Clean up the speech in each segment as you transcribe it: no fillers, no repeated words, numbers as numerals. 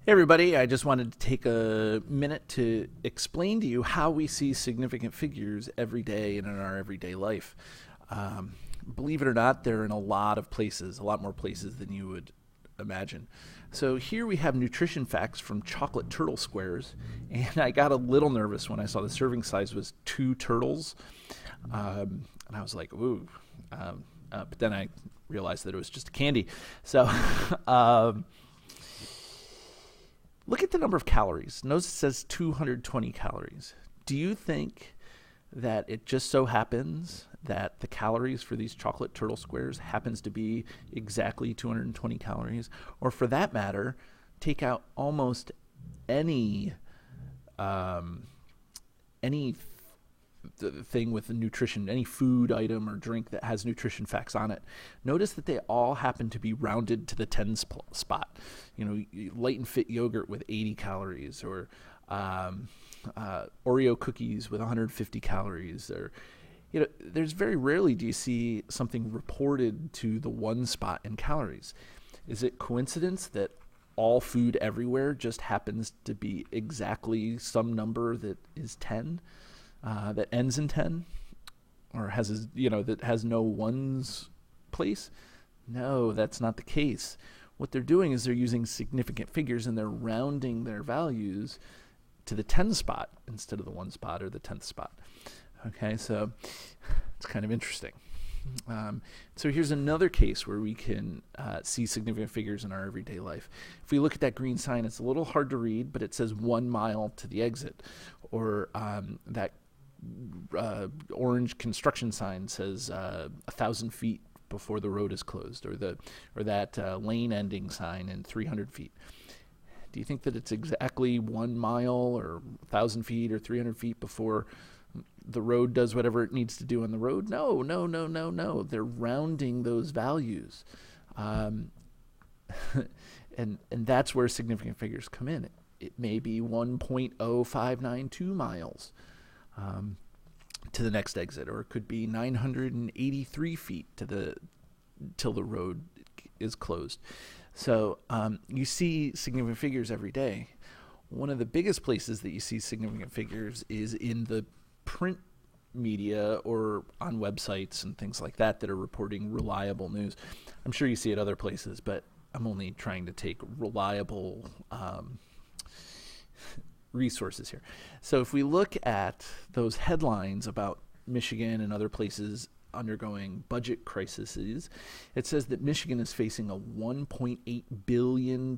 Hey everybody, I just wanted to take a minute to explain to you how we see significant figures every day and in our everyday life. Believe it or not, they're in a lot of places, a lot more places than you would imagine. So here we have nutrition facts from chocolate turtle squares, and I got a little nervous when I saw the serving size was 2 turtles, and I was like, ooh. But then I realized that it was just a candy. So look at the number of calories. Notice it says 220 calories. Do you think that it just so happens that the calories for these chocolate turtle squares happens to be exactly 220 calories? Or for that matter, take out almost any thing with the nutrition, any food item or drink that has nutrition facts on it. Notice that they all happen to be rounded to the tens spot. You know, Light and Fit yogurt with 80 calories, or Oreo cookies with 150 calories, or there's very rarely do you see something reported to the one spot in calories. Is it coincidence that all food everywhere just happens to be exactly some number that is 10? That ends in 10, or that has no ones place? No, that's not the case. What they're doing is they're using significant figures and they're rounding their values to the 10 spot instead of the 1 spot or the 10th spot. Okay, so it's kind of interesting. So here's another case where we can see significant figures in our everyday life. If we look at that green sign, it's a little hard to read, but it says 1 mile to the exit. Or that orange construction sign says 1,000 feet before the road is closed, or that lane ending sign in 300 feet. Do you think that it's exactly 1 mile or 1,000 feet or 300 feet before the road does whatever it needs to do on the road? No. They're rounding those values. And that's where significant figures come in. It may be 1.0592 miles to the next exit, or it could be 983 feet till the road is closed. So you see significant figures every day. One of the biggest places that you see significant figures is in the print media or on websites and things like that are reporting reliable news. I'm sure you see it other places, but I'm only trying to take reliable resources here. So if we look at those headlines about Michigan and other places undergoing budget crises, it says that Michigan is facing a $1.8 billion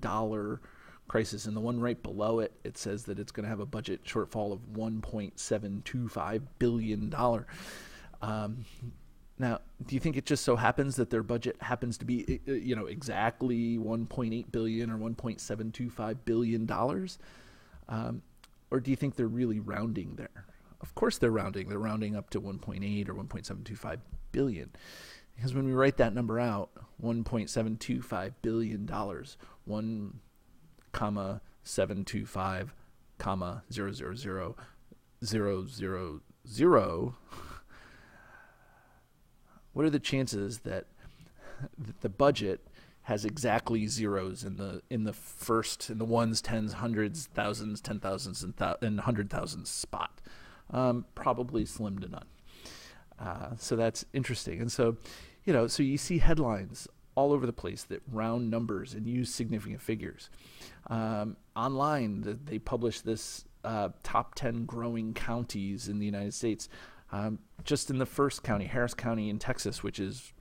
crisis, and the one right below it, it says that it's going to have a budget shortfall of $1.725 billion. Now, do you think it just so happens that their budget happens to be, exactly $1.8 billion or $1.725 billion? Or do you think they're really rounding there? Of course they're rounding. They're rounding up to 1.8 or 1.725 billion. Because when we write that number out, $1.725 billion, 1,725, 000,000, what are the chances that the budget has exactly zeros in the ones, tens, hundreds, thousands, 10,000s, and 100,000 spot? Probably slim to none. So that's interesting. And so, so you see headlines all over the place that round numbers and use significant figures. Online, they publish this top 10 growing counties in the United States. Just in the first county, Harris County in Texas, which is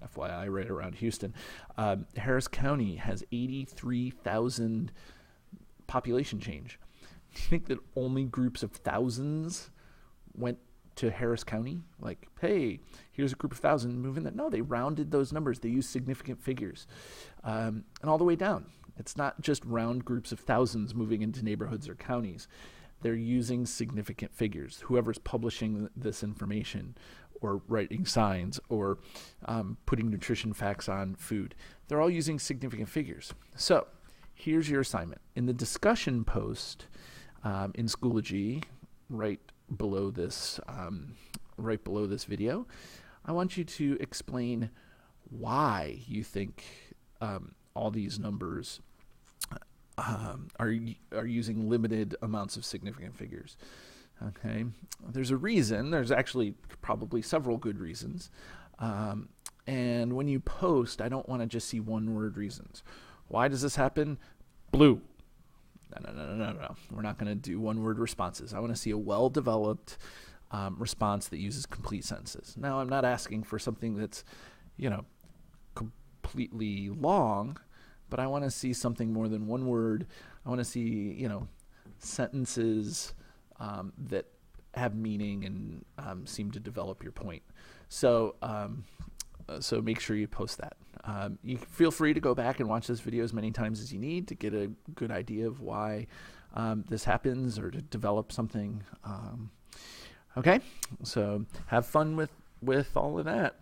FYI, right around Houston, Harris County has 83,000 population change. Do you think that only groups of thousands went to Harris County? Like, hey, here's a group of 1,000, move in there. No, they rounded those numbers. They used significant figures. And all the way down. It's not just round groups of thousands moving into neighborhoods or counties. They're using significant figures. Whoever's publishing this information, or writing signs, or putting nutrition facts on food, they're all using significant figures. So here's your assignment. In the discussion post in Schoology, right below this video, I want you to explain why you think all these numbers are using limited amounts of significant figures. Okay, there's a reason. There's actually probably several good reasons. And when you post, I don't want to just see one-word reasons. Why does this happen? Blue. No. We're not going to do one-word responses. I want to see a well-developed response that uses complete sentences. Now, I'm not asking for something that's, completely long, but I want to see something more than one word. I want to see, sentences that have meaning and seem to develop your point. So make sure you post that. You feel free to go back and watch this video as many times as you need to get a good idea of why this happens or to develop something. Okay, so have fun with all of that.